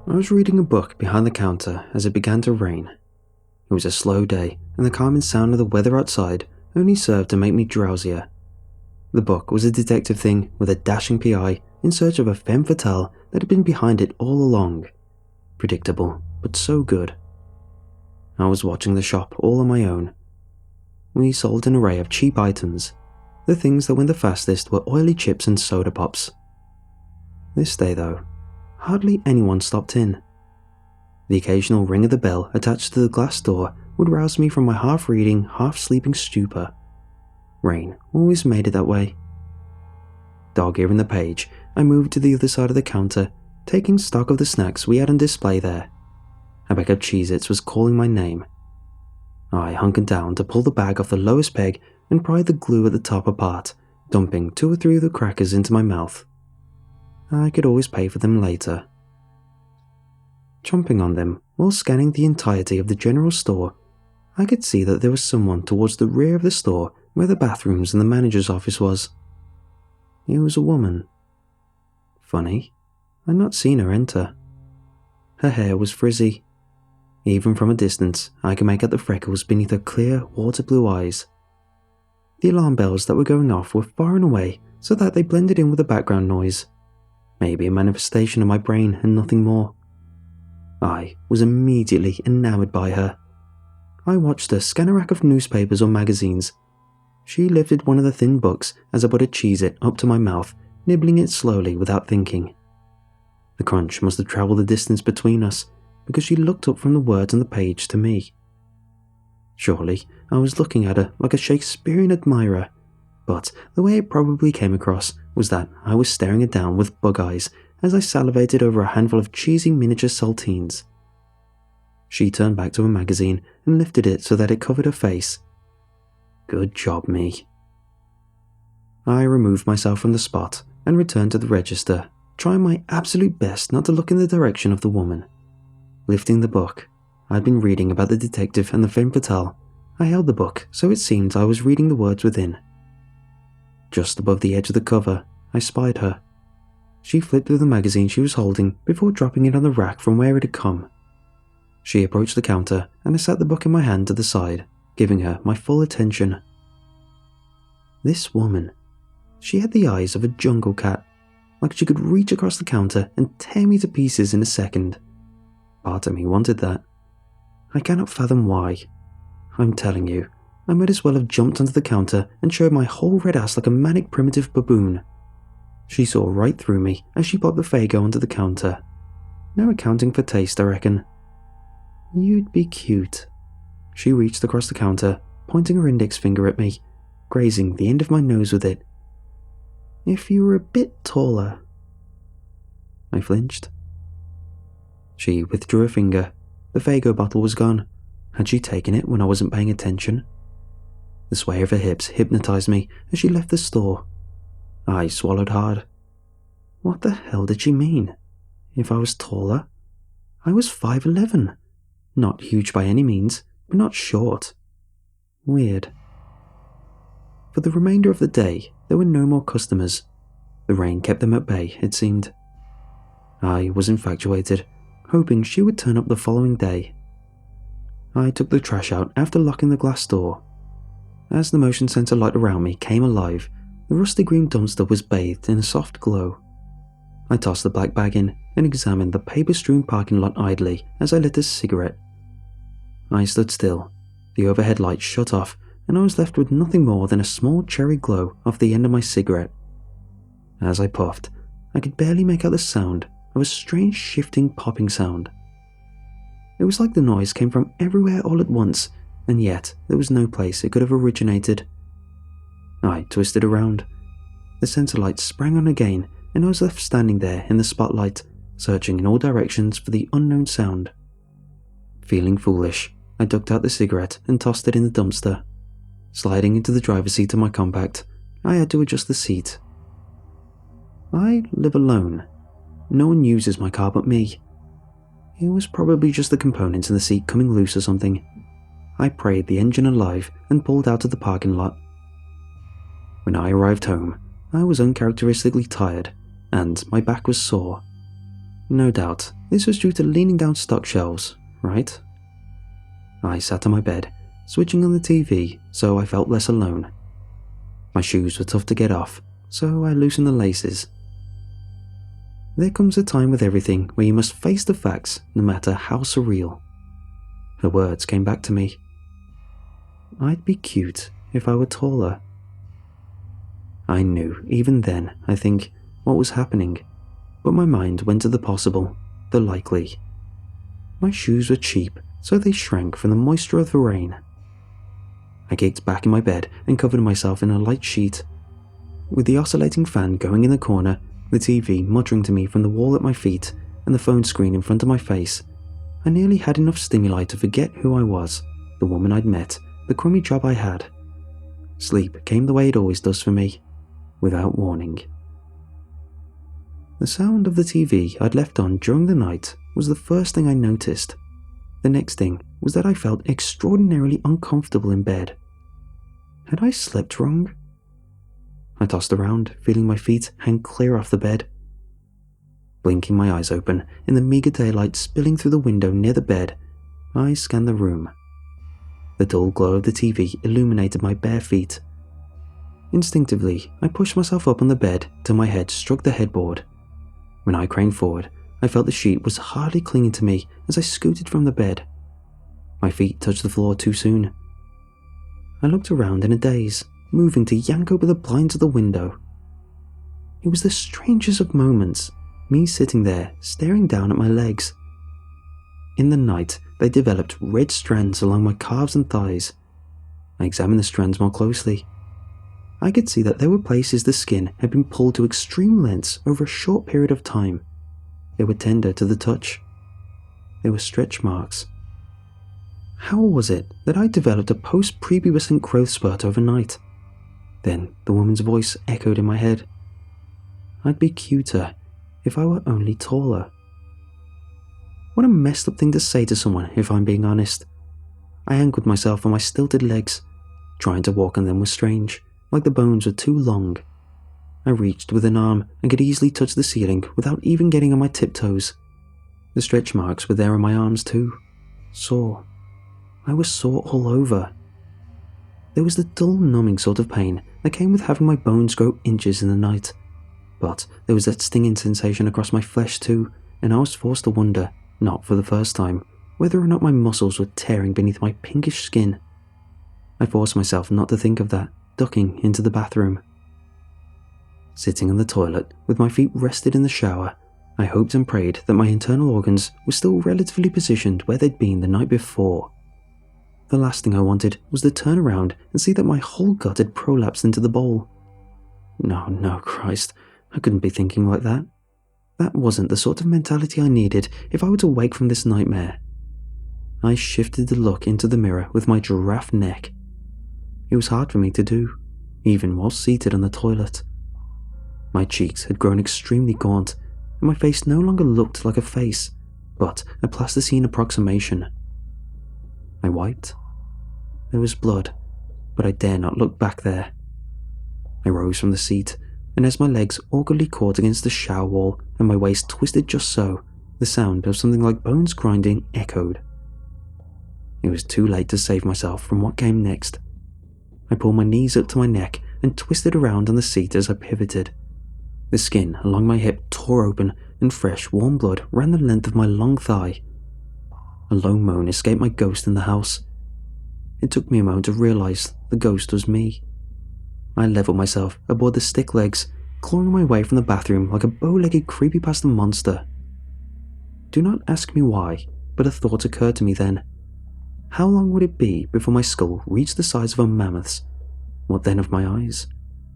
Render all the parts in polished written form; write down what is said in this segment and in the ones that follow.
I was reading a book behind the counter as it began to rain. It was a slow day, and the calming sound of the weather outside only served to make me drowsier. The book was a detective thing with a dashing PI in search of a femme fatale that had been behind it all along. Predictable, but so good. I was watching the shop all on my own. We sold an array of cheap items. The things that went the fastest were oily chips and soda pops. This day, though, hardly anyone stopped in. The occasional ring of the bell attached to the glass door would rouse me from my half-reading, half-sleeping stupor. Rain always made it that way. Dog-earing the page, I moved to the other side of the counter, taking stock of the snacks we had on display there. A bag of Cheez-Its was calling my name. I hunkered down to pull the bag off the lowest peg and pry the glue at the top apart, dumping 2 or 3 of the crackers into my mouth. I could always pay for them later. Chomping on them while scanning the entirety of the general store, I could see that there was someone towards the rear of the store where the bathrooms and the manager's office was. It was a woman. Funny, I'd not seen her enter. Her hair was frizzy. Even from a distance, I could make out the freckles beneath her clear, water-blue eyes. The alarm bells that were going off were far and away so that they blended in with the background noise. Maybe a manifestation of my brain and nothing more. I was immediately enamored by her. I watched her scan a rack of newspapers or magazines. She lifted one of the thin books as I put a Cheez-It up to my mouth, nibbling it slowly without thinking. The crunch must have travelled the distance between us, because she looked up from the words on the page to me. Surely I was looking at her like a Shakespearean admirer, but the way it probably came across was that I was staring her down with bug eyes as I salivated over a handful of cheesy miniature saltines. She turned back to her magazine and lifted it so that it covered her face. Good job, me. I removed myself from the spot and returned to the register, trying my absolute best not to look in the direction of the woman. Lifting the book, I'd been reading about the detective and the femme fatale. I held the book so it seemed I was reading the words within. Just above the edge of the cover, I spied her. She flipped through the magazine she was holding before dropping it on the rack from where it had come. She approached the counter and I sat the book in my hand to the side, giving her my full attention. This woman, she had the eyes of a jungle cat, like she could reach across the counter and tear me to pieces in a second. Part of me wanted that. I cannot fathom why. I'm telling you, I might as well have jumped onto the counter and showed my whole red ass like a manic primitive baboon. She saw right through me as she popped the Faygo onto the counter. No accounting for taste, I reckon. You'd be cute. She reached across the counter, pointing her index finger at me, grazing the end of my nose with it. If you were a bit taller. I flinched. She withdrew her finger. The Faygo bottle was gone. Had she taken it when I wasn't paying attention? The sway of her hips hypnotized me as she left the store. I swallowed hard. What the hell did she mean? If I was taller? I was 5'11". Not huge by any means, but not short. Weird. For the remainder of the day, there were no more customers. The rain kept them at bay, it seemed. I was infatuated, hoping she would turn up the following day. I took the trash out after locking the glass door. As the motion sensor light around me came alive, the rusty green dumpster was bathed in a soft glow. I tossed the black bag in and examined the paper-strewn parking lot idly as I lit a cigarette. I stood still. The overhead light shut off, and I was left with nothing more than a small cherry glow off the end of my cigarette. As I puffed, I could barely make out the sound of a strange shifting popping sound. It was like the noise came from everywhere all at once, and yet there was no place it could have originated. I twisted around. The sensor light sprang on again, and I was left standing there in the spotlight, searching in all directions for the unknown sound. Feeling foolish, I ducked out the cigarette and tossed it in the dumpster. Sliding into the driver's seat of my compact, I had to adjust the seat. I live alone. No one uses my car but me. It was probably just the components in the seat coming loose or something. I prayed the engine alive and pulled out of the parking lot. When I arrived home, I was uncharacteristically tired, and my back was sore. No doubt, this was due to leaning down stock shelves, right? I sat on my bed, switching on the TV so I felt less alone. My shoes were tough to get off, so I loosened the laces. There comes a time with everything where you must face the facts, no matter how surreal. Her words came back to me. I'd be cute if I were taller. I knew, even then, I think, what was happening, but my mind went to the possible, the likely. My shoes were cheap, so they shrank from the moisture of the rain. I kicked back in my bed and covered myself in a light sheet. With the oscillating fan going in the corner, the TV muttering to me from the wall at my feet, and the phone screen in front of my face, I nearly had enough stimuli to forget who I was, the woman I'd met, the crummy job I had. Sleep came the way it always does for me, without warning. The sound of the TV I'd left on during the night was the first thing I noticed. The next thing was that I felt extraordinarily uncomfortable in bed. Had I slept wrong? I tossed around, feeling my feet hang clear off the bed. Blinking my eyes open, in the meager daylight spilling through the window near the bed, I scanned the room. The dull glow of the TV illuminated my bare feet. Instinctively, I pushed myself up on the bed till my head struck the headboard. When I craned forward, I felt the sheet was hardly clinging to me as I scooted from the bed. My feet touched the floor too soon. I looked around in a daze, moving to yank over the blinds of the window. It was the strangest of moments, me sitting there staring down at my legs. In the night, they developed red strands along my calves and thighs. I examined the strands more closely. I could see that there were places the skin had been pulled to extreme lengths over a short period of time. They were tender to the touch. They were stretch marks. How was it that I developed a post-prepubescent growth spurt overnight? Then the woman's voice echoed in my head. I'd be cuter if I were only taller. What a messed up thing to say to someone, if I'm being honest. I anchored myself on my stilted legs. Trying to walk on them was strange, like the bones were too long. I reached with an arm and could easily touch the ceiling without even getting on my tiptoes. The stretch marks were there on my arms too. Sore. I was sore all over. There was the dull, numbing sort of pain that came with having my bones grow inches in the night. But there was that stinging sensation across my flesh too, and I was forced to wonder, not for the first time, whether or not my muscles were tearing beneath my pinkish skin. I forced myself not to think of that, ducking into the bathroom. Sitting on the toilet, with my feet rested in the shower, I hoped and prayed that my internal organs were still relatively positioned where they'd been the night before. The last thing I wanted was to turn around and see that my whole gut had prolapsed into the bowl. No, Christ, I couldn't be thinking like that. That wasn't the sort of mentality I needed if I were to wake from this nightmare. I shifted to look into the mirror with my giraffe neck. It was hard for me to do, even while seated on the toilet. My cheeks had grown extremely gaunt, and my face no longer looked like a face, but a plasticine approximation. I wiped. There was blood, but I dare not look back there. I rose from the seat, and as my legs awkwardly caught against the shower wall and my waist twisted just so, the sound of something like bones grinding echoed. It was too late to save myself from what came next. I pulled my knees up to my neck and twisted around on the seat as I pivoted. The skin along my hip tore open and fresh, warm blood ran the length of my long thigh. A low moan escaped my ghost in the house. It took me a moment to realize the ghost was me. I leveled myself aboard the stick legs, clawing my way from the bathroom like a bow-legged creepypasta monster. Do not ask me why, but a thought occurred to me then. How long would it be before my skull reached the size of a mammoth's? What then of my eyes?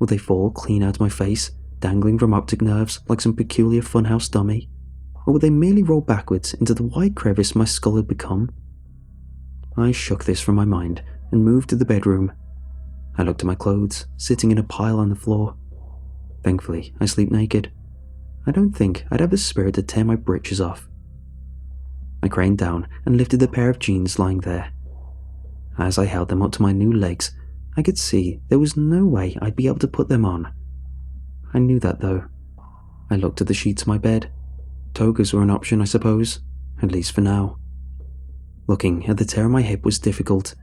Would they fall clean out of my face, dangling from optic nerves like some peculiar funhouse dummy? Or would they merely roll backwards into the wide crevice my skull had become? I shook this from my mind and moved to the bedroom. I looked at my clothes, sitting in a pile on the floor. Thankfully, I sleep naked. I don't think I'd have the spirit to tear my breeches off. I craned down and lifted the pair of jeans lying there. As I held them up to my new legs, I could see there was no way I'd be able to put them on. I knew that though. I looked at the sheets of my bed. Togas were an option, I suppose, at least for now. Looking at the tear in my hip was difficult.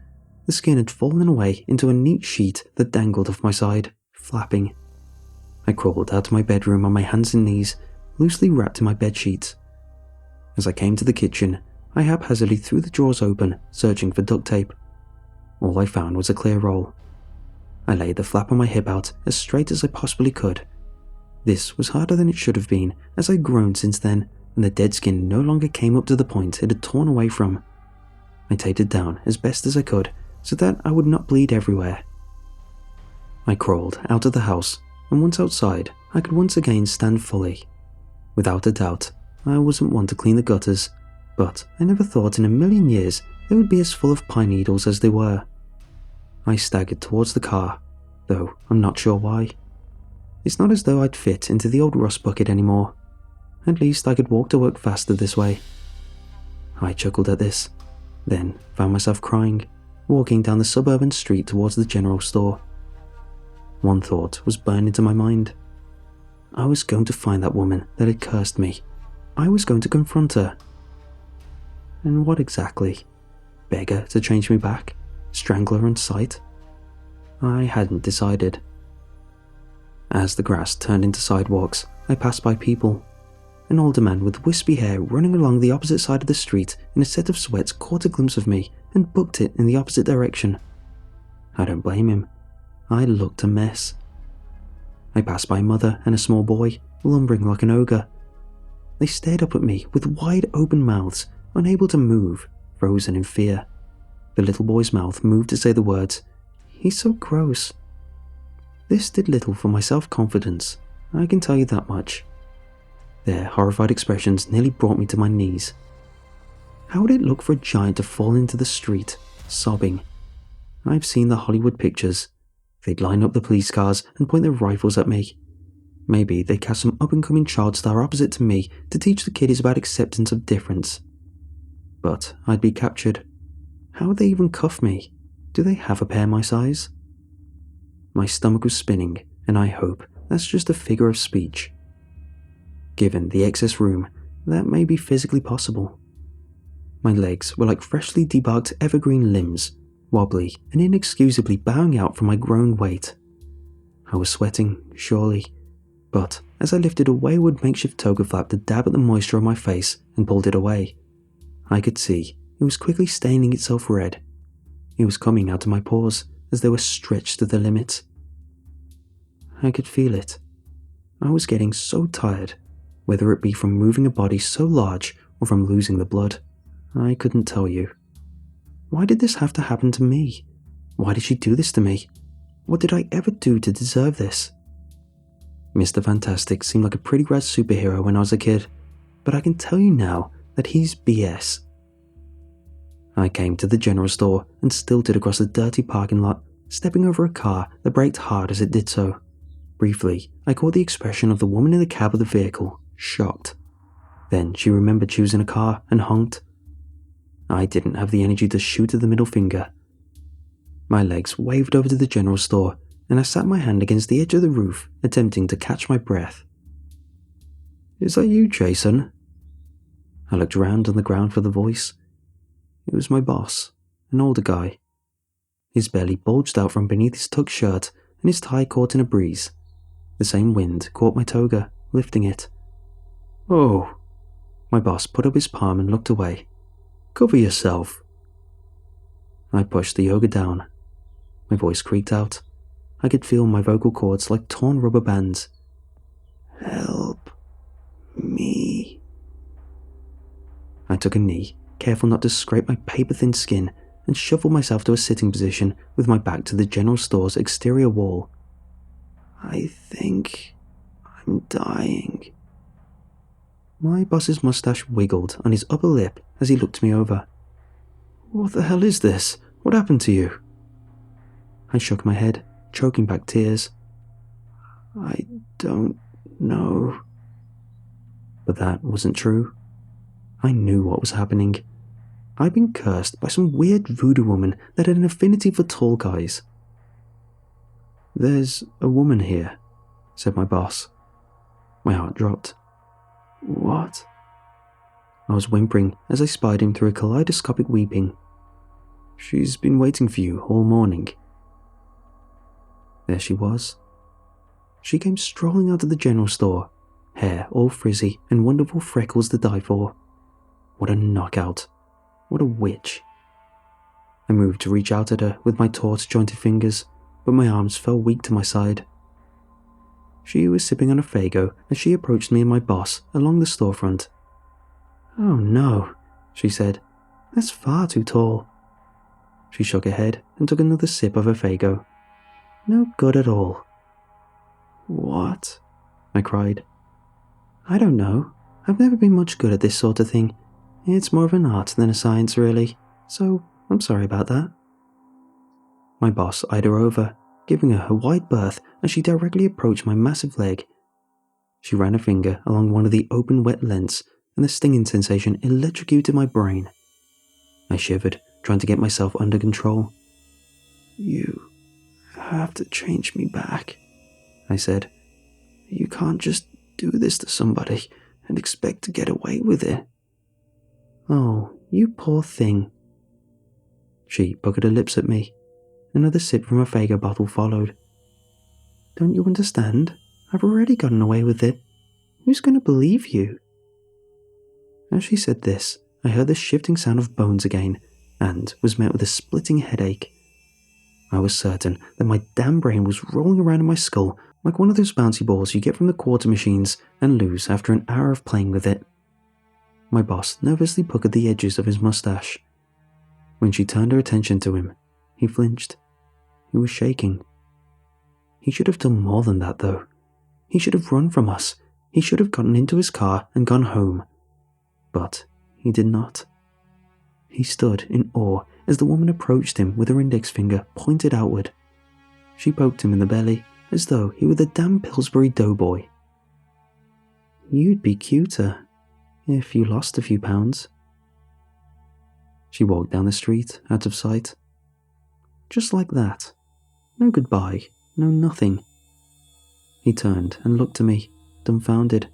The skin had fallen away into a neat sheet that dangled off my side, flapping. I crawled out of my bedroom on my hands and knees, loosely wrapped in my bedsheets. As I came to the kitchen, I haphazardly threw the drawers open, searching for duct tape. All I found was a clear roll. I laid the flap on my hip out as straight as I possibly could. This was harder than it should have been, as I'd grown since then, and the dead skin no longer came up to the point it had torn away from. I taped it down as best as I could, so that I would not bleed everywhere. I crawled out of the house, and once outside, I could once again stand fully. Without a doubt, I wasn't one to clean the gutters, but I never thought in a million years they would be as full of pine needles as they were. I staggered towards the car, though I'm not sure why. It's not as though I'd fit into the old rust bucket anymore. At least I could walk to work faster this way. I chuckled at this, then found myself crying, walking down the suburban street towards the general store. One thought was burned into my mind. I was going to find that woman that had cursed me. I was going to confront her. And what exactly? Beg her to change me back? Strangle her on sight? I hadn't decided. As the grass turned into sidewalks, I passed by people. An older man with wispy hair running along the opposite side of the street in a set of sweats caught a glimpse of me and booked it in the opposite direction. I don't blame him. I looked a mess. I passed by a mother and a small boy, lumbering like an ogre. They stared up at me with wide open mouths, unable to move, frozen in fear. The little boy's mouth moved to say the words, "He's so gross." This did little for my self-confidence, I can tell you that much. Their horrified expressions nearly brought me to my knees. How would it look for a giant to fall into the street, sobbing? I've seen the Hollywood pictures. They'd line up the police cars and point their rifles at me. Maybe they'd cast some up-and-coming child star opposite to me to teach the kiddies about acceptance of difference. But I'd be captured. How would they even cuff me? Do they have a pair my size? My stomach was spinning, and I hope that's just a figure of speech. Given the excess room, that may be physically possible. My legs were like freshly debarked evergreen limbs, wobbly and inexcusably bowing out from my grown weight. I was sweating, surely, but as I lifted a wayward makeshift toga flap to dab at the moisture on my face and pulled it away, I could see it was quickly staining itself red. It was coming out of my pores as they were stretched to the limit. I could feel it. I was getting so tired, whether it be from moving a body so large or from losing the blood. I couldn't tell you. Why did this have to happen to me? Why did she do this to me? What did I ever do to deserve this? Mr. Fantastic seemed like a pretty rad superhero when I was a kid, but I can tell you now that he's BS. I came to the general store and stilted across the dirty parking lot, stepping over a car that braked hard as it did so. Briefly, I caught the expression of the woman in the cab of the vehicle, shocked. Then she remembered she was in a car and honked. I didn't have the energy to shoot at the middle finger. My legs waved over to the general store, and I sat my hand against the edge of the roof, attempting to catch my breath. "Is that you, Jason?" I looked around on the ground for the voice. It was my boss, an older guy. His belly bulged out from beneath his tucked shirt, and his tie caught in a breeze. The same wind caught my toga, lifting it. "Oh." My boss put up his palm and looked away. "Cover yourself." I pushed the yoga down. My voice creaked out. I could feel my vocal cords like torn rubber bands. "Help me." I took a knee, careful not to scrape my paper-thin skin, and shuffled myself to a sitting position with my back to the general store's exterior wall. "I think I'm dying." My boss's mustache wiggled on his upper lip as he looked me over. "What the hell is this? What happened to you?" I shook my head, choking back tears. "I don't know." But that wasn't true. I knew what was happening. I'd been cursed by some weird voodoo woman that had an affinity for tall guys. "There's a woman here," said my boss. My heart dropped. "What?" I was whimpering as I spied him through a kaleidoscopic weeping. "She's been waiting for you all morning." There she was. She came strolling out of the general store, hair all frizzy and wonderful freckles to die for. What a knockout. What a witch. I moved to reach out at her with my taut-jointed fingers, but my arms fell weak to my side. She was sipping on a Faygo as she approached me and my boss along the storefront. "Oh no," she said. "That's far too tall." She shook her head and took another sip of her Faygo. "No good at all." "What?" I cried. "I don't know. I've never been much good at this sort of thing. It's more of an art than a science, really, so I'm sorry about that." My boss eyed her over, giving her a wide berth as she directly approached my massive leg. She ran a finger along one of the open wet lengths, and the stinging sensation electrocuted my brain. I shivered, trying to get myself under control. "You have to change me back," I said. "You can't just do this to somebody and expect to get away with it." "Oh, you poor thing." She puckered her lips at me. Another sip from a Faygo bottle followed. "Don't you understand? I've already gotten away with it. Who's going to believe you?" As she said this, I heard the shifting sound of bones again, and was met with a splitting headache. I was certain that my damn brain was rolling around in my skull like one of those bouncy balls you get from the quarter machines and lose after an hour of playing with it. My boss nervously puckered the edges of his mustache. When she turned her attention to him, he flinched. He was shaking. He should have done more than that, though. He should have run from us. He should have gotten into his car and gone home. But he did not. He stood in awe as the woman approached him with her index finger pointed outward. She poked him in the belly as though he were the damn Pillsbury Doughboy. "You'd be cuter if you lost a few pounds." She walked down the street, out of sight. Just like that. No goodbye, no nothing. He turned and looked at me, dumbfounded.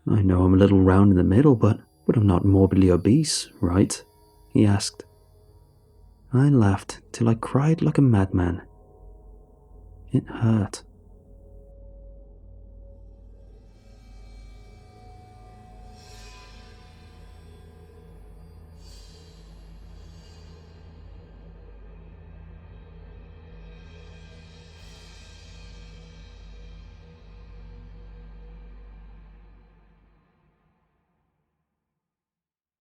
"I know I'm a little round in the middle, but I'm not morbidly obese, right?" he asked. I laughed till I cried like a madman. It hurt.